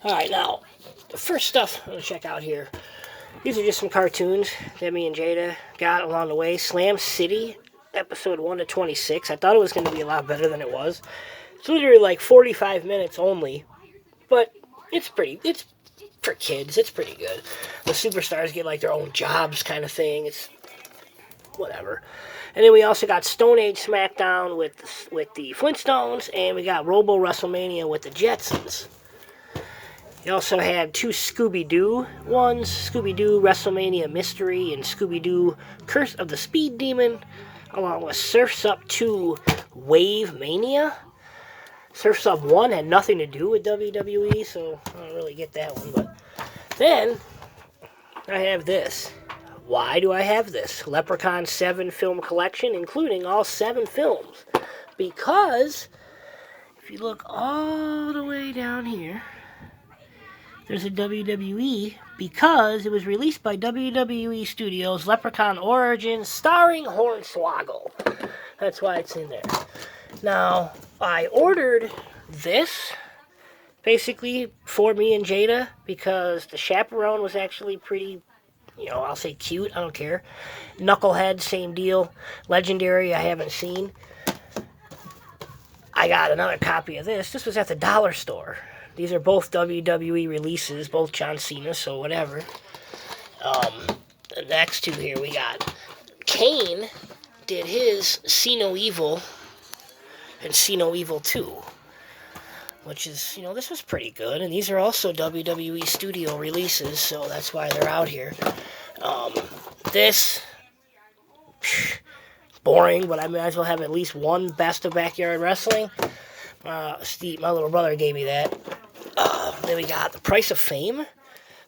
Alright, now, the first stuff I'm going to check out here. These are just some cartoons that me and Jada got along the way. Slam City, episode 1 to 26. I thought it was going to be a lot better than it was. It's literally like 45 minutes only. But it's for kids. It's pretty good. The superstars get like their own jobs kind of thing. It's whatever. And then we also got Stone Age SmackDown with the Flintstones, and we got Robo WrestleMania with the Jetsons. We also had two Scooby-Doo ones, Scooby-Doo WrestleMania Mystery and Scooby-Doo Curse of the Speed Demon, along with Surf's Up 2 Wave Mania. Surf's Up 1 had nothing to do with WWE, so I don't really get that one. But then I have this. Why do I have this? Leprechaun 7 film collection, including all 7 films. Because if you look all the way down here, there's a WWE, because it was released by WWE Studios, Leprechaun Origins, starring Hornswoggle. That's why it's in there. Now, I ordered this, basically, for me and Jada, because the chaperone was actually pretty, I'll say cute, I don't care. Knucklehead, same deal. Legendary, I haven't seen. I got another copy of this. This was at the dollar store. These are both WWE releases, both John Cena, so whatever. The next two here we got Kane did his See No Evil and See No Evil 2, which is, this was pretty good. And these are also WWE Studio releases, so that's why they're out here. This, boring, but I might as well have at least one Best of Backyard Wrestling. Steve, my little brother, gave me that. Then we got The Price of Fame,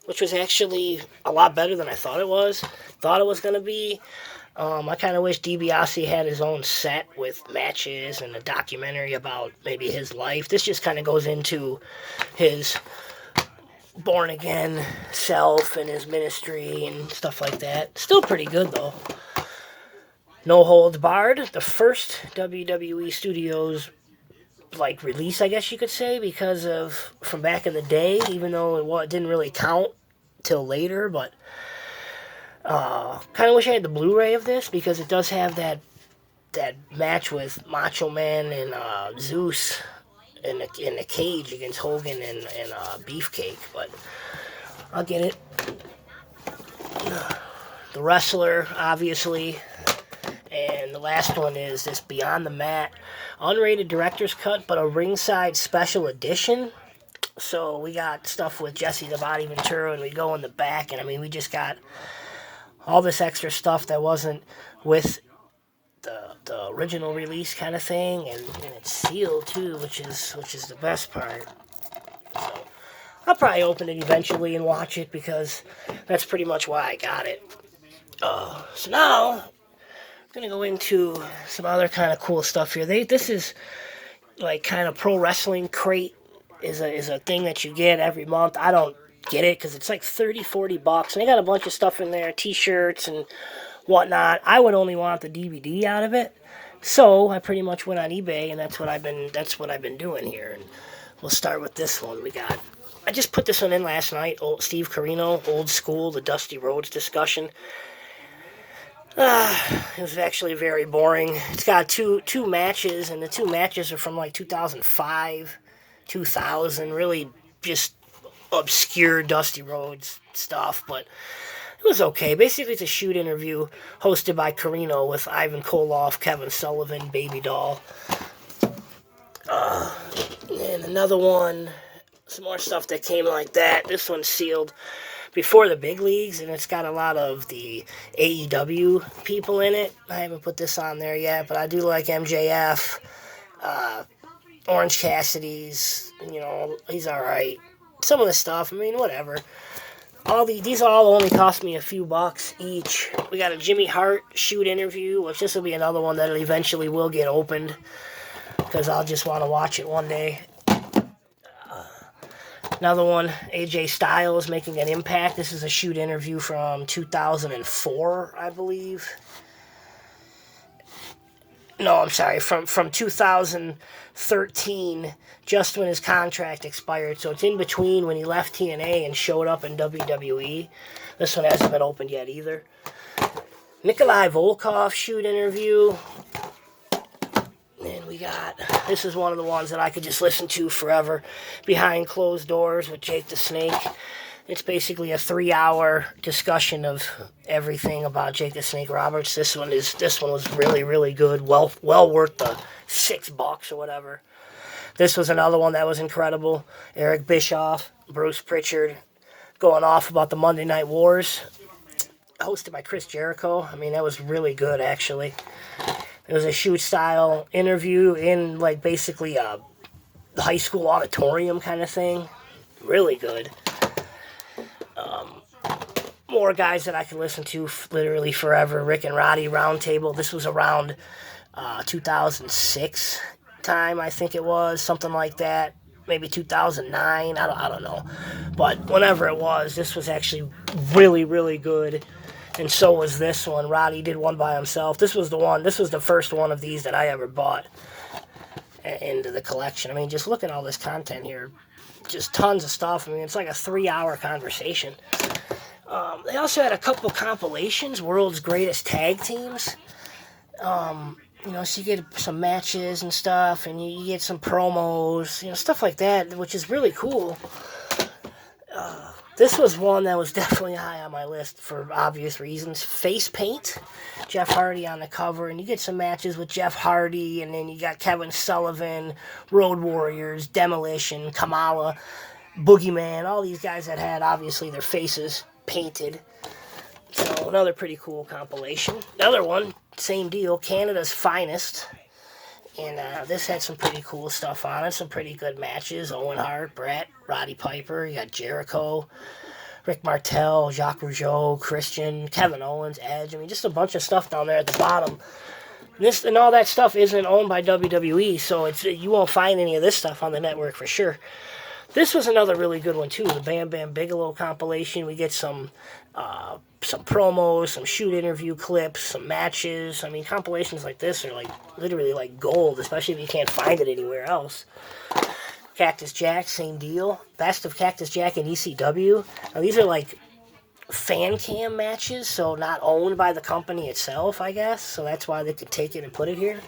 which was actually a lot better than I thought it was. Thought it was going to be. I kind of wish DiBiase had his own set with matches and a documentary about maybe his life. This just kind of goes into his born-again self and his ministry and stuff like that. Still pretty good, though. No Holds Barred, the first WWE Studios release, I guess you could say, because of from back in the day, even though it didn't really count till later, but kind of wish I had the Blu-ray of this, because it does have that match with Macho Man and Zeus in the cage against Hogan and Beefcake, but I'll get it. The Wrestler, obviously, and the last one is this Beyond the Mat unrated director's cut, but a ringside special edition. So we got stuff with Jesse the Body Ventura, and we go in the back, and we just got all this extra stuff that wasn't with the original release kind of thing, and it's sealed too, which is the best part. So I'll probably open it eventually and watch it, because that's pretty much why I got it. So now I'm gonna go into some other kind of cool stuff here. This is kind of Pro Wrestling Crate is a thing that you get every month. I don't get it because it's like $30-$40, and they got a bunch of stuff in there, t-shirts and whatnot. I would only want the DVD out of it, so I pretty much went on eBay, and that's what I've been doing here. And we'll start with this one. I just put this one in last night. Steve Corino, Old School, the Dusty Rhodes discussion. It was actually very boring. It's got two matches, and the two matches are from 2005, 2000. Really just obscure Dusty Rhodes stuff, but it was okay. Basically, it's a shoot interview hosted by Corino with Ivan Koloff, Kevin Sullivan, Baby Doll. And another one, some more stuff that came like that. This one's sealed before the big leagues, and it's got a lot of the AEW people in it. I haven't put this on there yet, but I do like MJF, Orange Cassidy's, he's alright. Some of the stuff, whatever. These all only cost me a few bucks each. We got a Jimmy Hart shoot interview, which this will be another one that eventually will get opened, because I'll just want to watch it one day. Another one, AJ Styles making an impact. This is a shoot interview from 2004, I believe. No, I'm sorry, from 2013, just when his contract expired. So it's in between when he left TNA and showed up in WWE. This one hasn't been opened yet either. Nikolai Volkov shoot interview. And we got, this is one of the ones that I could just listen to forever. Behind Closed Doors with Jake the Snake. It's basically a 3-hour discussion of everything about Jake the Snake Roberts. This one was really, really good. Well worth the $6 or whatever. This was another one that was incredible. Eric Bischoff, Bruce Pritchard, going off about the Monday Night Wars. Hosted by Chris Jericho. I mean, that was really good, actually. It was a shoot-style interview in, like, basically a high school auditorium kind of thing. Really good. More guys that I can listen to literally forever. Rick and Roddy Roundtable. This was around 2006 time, I think it was. Something like that. Maybe 2009. I don't know. But whenever it was, this was actually really, really good. And so was this one. Roddy did one by himself. This was the first one of these that I ever bought into the collection. I mean, just look at all this content here. Just tons of stuff. I mean, it's like a 3-hour conversation. They also had a couple compilations, World's Greatest Tag Teams. So you get some matches and stuff, and you get some promos, stuff like that, which is really cool. This was one that was definitely high on my list for obvious reasons. Face Paint, Jeff Hardy on the cover, and you get some matches with Jeff Hardy, and then you got Kevin Sullivan, Road Warriors, Demolition, Kamala, Boogeyman, all these guys that had, obviously, their faces painted. So another pretty cool compilation. Another one, same deal, Canada's Finest. And this had some pretty cool stuff on it, some pretty good matches. Owen Hart, Bret, Roddy Piper, you got Jericho, Rick Martel, Jacques Rougeau, Christian, Kevin Owens, Edge. I mean, just a bunch of stuff down there at the bottom. This and all that stuff isn't owned by WWE, so you won't find any of this stuff on the network for sure. This was another really good one too, the Bam Bam Bigelow compilation. We get some promos, some shoot interview clips, some matches. I mean, compilations like this are like literally like gold, especially if you can't find it anywhere else. Cactus Jack, same deal. Best of Cactus Jack and ECW. Now these are like fan cam matches, so not owned by the company itself, I guess. So that's why they could take it and put it here.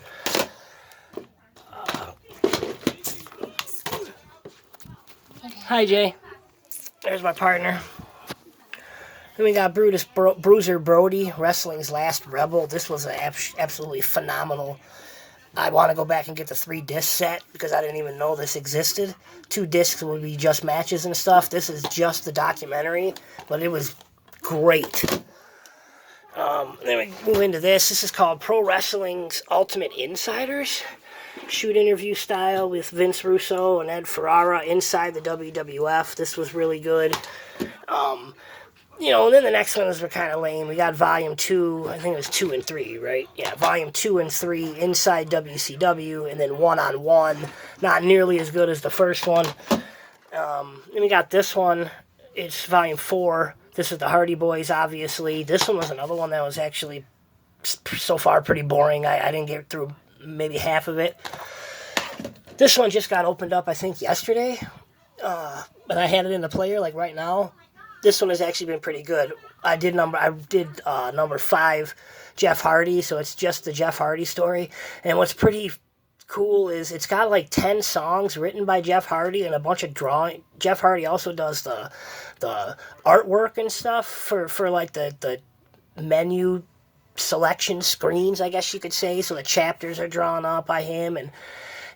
Hi, Jay. There's my partner. Then we got Bruiser Brody, Wrestling's Last Rebel. This was absolutely phenomenal. I want to go back and get the 3-disc set because I didn't even know this existed. 2 discs would be just matches and stuff. This is just the documentary, but it was great. Then we move into this. This is called Pro Wrestling's Ultimate Insiders. Shoot interview style with Vince Russo and Ed Ferrara inside the WWF. This was really good. And then the next ones were kind of lame. We got Volume 2, I think it was 2 and 3, right? Yeah, Volume 2 and 3 inside WCW, and then 1-on-1. Not nearly as good as the first one. Then we got this one. It's Volume 4. This is the Hardy Boys, obviously. This one was another one that was actually so far pretty boring. I didn't get through maybe half of it. This one just got opened up, I think, yesterday. But I had it in the player, like, right now. This one has actually been pretty good. I did number 5, Jeff Hardy, so it's just the Jeff Hardy story. And what's pretty cool is it's got like 10 songs written by Jeff Hardy and a bunch of drawing. Jeff Hardy also does the artwork and stuff for like the menu selection screens, I guess you could say. So the chapters are drawn up by him. And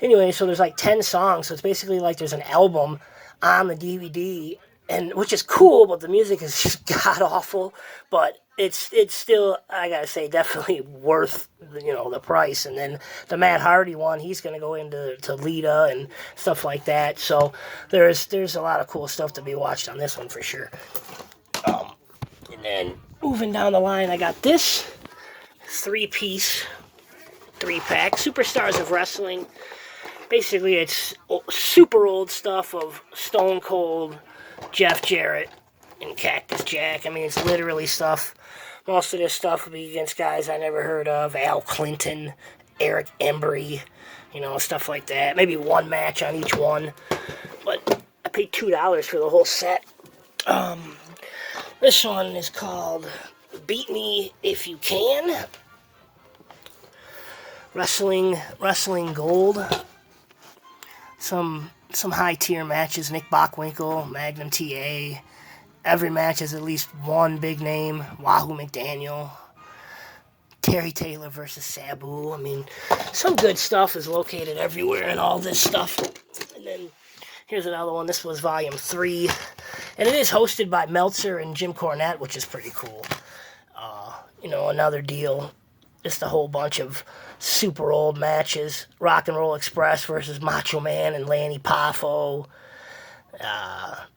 anyway, so there's like 10 songs. So it's basically like there's an album on the DVD, and which is cool, but the music is just god awful. But it's still, I gotta say, definitely worth the price. And then the Matt Hardy one, he's gonna go into Lita and stuff like that. So there's a lot of cool stuff to be watched on this one for sure. And then moving down the line, I got this 3-piece 3-pack, Superstars of Wrestling. Basically, it's super old stuff of Stone Cold, Jeff Jarrett, and Cactus Jack. I mean, it's literally stuff. Most of this stuff will be against guys I never heard of. Al Clinton, Eric Embry, stuff like that. Maybe one match on each one. But I paid $2 for the whole set. This one is called Beat Me If You Can. Wrestling Gold. Some high tier matches. Nick Bockwinkel, Magnum TA. Every match has at least one big name. Wahoo McDaniel. Terry Taylor versus Sabu. I mean, some good stuff is located everywhere in all this stuff. And then here's another one. This was Volume 3. And it is hosted by Meltzer and Jim Cornette, which is pretty cool. Another deal. Just a whole bunch of super old matches. Rock and Roll Express versus Macho Man and Lanny Poffo.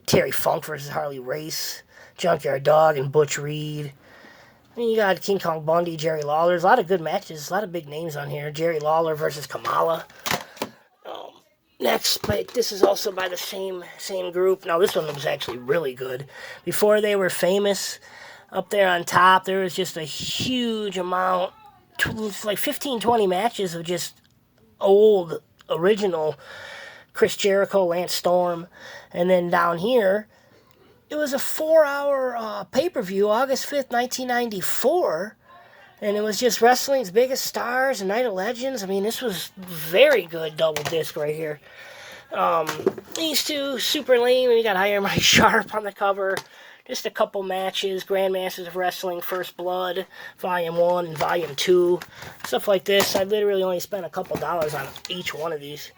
Terry Funk versus Harley Race. Junkyard Dog and Butch Reed. I mean, you got King Kong Bundy, Jerry Lawler. There's a lot of good matches. A lot of big names on here. Jerry Lawler versus Kamala. Next, but this is also by the same group. Now, this one was actually really good. Before they were famous, up there on top, there was just a huge amount, like 15, 20 matches of just old, original Chris Jericho, Lance Storm. And then down here, it was a 4-hour pay-per-view, August 5th, 1994. And it was just wrestling's biggest stars and Night of Legends. I mean, this was very good double disc right here. These two, super lame. And you got Iron Mike Sharp on the cover. Just a couple matches. Grandmasters of Wrestling, First Blood, Volume 1 and Volume 2. Stuff like this. I literally only spent a couple dollars on each one of these.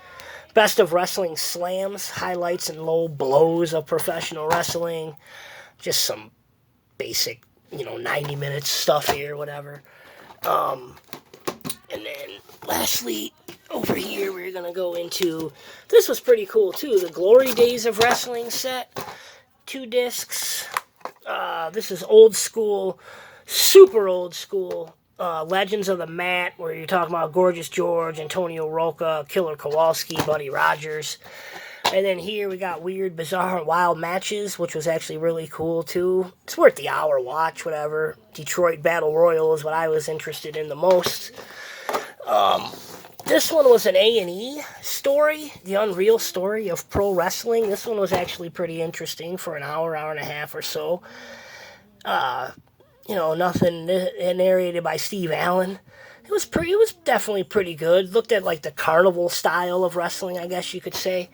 Best of Wrestling Slams, highlights and low blows of professional wrestling. Just some basic 90 minutes stuff here, whatever. And then lastly, over here, we're going to go into, this was pretty cool too, the Glory Days of Wrestling set. 2 discs. This is old school, super old school, Legends of the Mat, where you're talking about Gorgeous George, Antonio Rocca, Killer Kowalski, Buddy Rogers. And then here we got Weird, Bizarre, and Wild Matches, which was actually really cool, too. It's worth the hour watch, whatever. Detroit Battle Royal is what I was interested in the most. This one was an A&E story, the unreal story of pro wrestling. This one was actually pretty interesting for an hour and a half or so. Nothing narrated by Steve Allen. It was definitely pretty good. Looked at like the carnival style of wrestling, I guess you could say.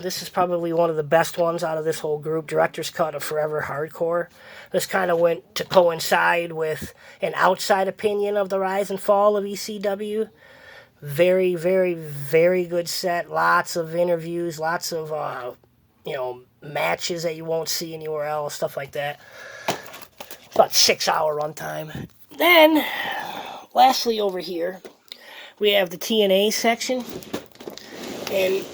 This is probably one of the best ones out of this whole group. Director's cut of Forever Hardcore. This kind of went to coincide with an outside opinion of the rise and fall of ECW. Very, very, very good set. Lots of interviews, lots of matches that you won't see anywhere else, stuff like that. About 6-hour runtime. Then, lastly over here, we have the TNA section. And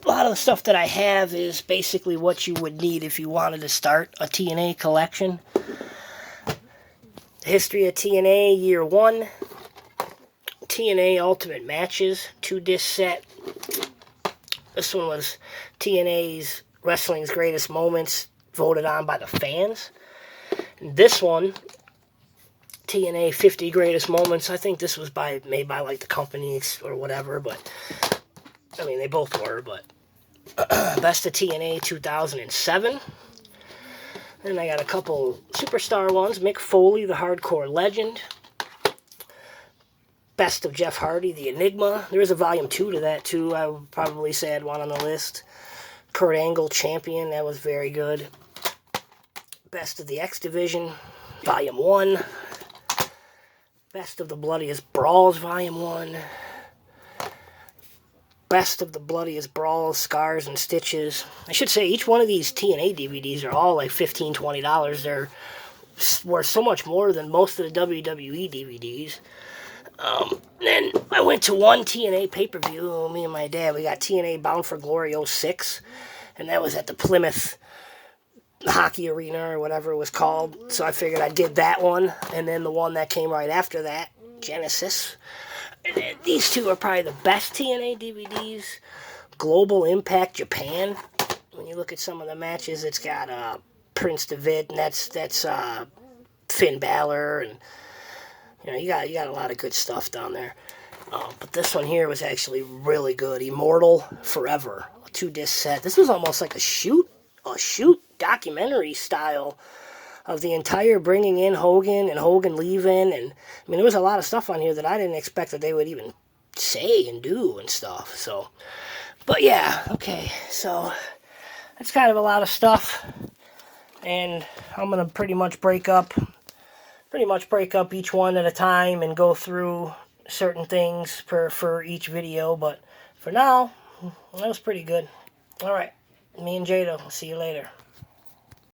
a lot of the stuff that I have is basically what you would need if you wanted to start a TNA collection. History of TNA, Year 1. TNA Ultimate Matches, 2-disc set. This one was TNA's Wrestling's Greatest Moments, voted on by the fans. And this one, TNA 50 Greatest Moments, I think this was made by like the company or whatever, but I mean, they both were, but Best of TNA 2007. Then I got a couple superstar ones. Mick Foley, the Hardcore Legend. Best of Jeff Hardy, the Enigma. There is a volume 2 to that, too. I would probably say I'd want on the list. Kurt Angle, Champion. That was very good. Best of the X Division, volume 1. Best of the Bloodiest Brawls, volume 1. Best of the Bloodiest Brawls, Scars and Stitches. I should say each one of these TNA DVDs are all like $15, $20. They're worth so much more than most of the WWE DVDs. Then I went to one TNA pay-per-view. Me and my dad, we got TNA Bound for Glory 06, and that was at the Plymouth Hockey Arena or whatever it was called. So I figured I did that one, and then the one that came right after that, Genesis. And then these two are probably the best TNA DVDs. Global Impact Japan. When you look at some of the matches, it's got Prince Devitt, and that's Finn Balor, and You know, you got a lot of good stuff down there. But this one here was actually really good. Immortal Forever, a 2-disc set. This was almost like a shoot documentary style of the entire bringing in Hogan and Hogan leaving. And I mean, there was a lot of stuff on here that I didn't expect that they would even say and do and stuff. So, but yeah, okay. So that's kind of a lot of stuff. And I'm going to pretty much break up each one at a time and go through certain things for each video. But for now, that was pretty good. All right, me and Jada, will see you later.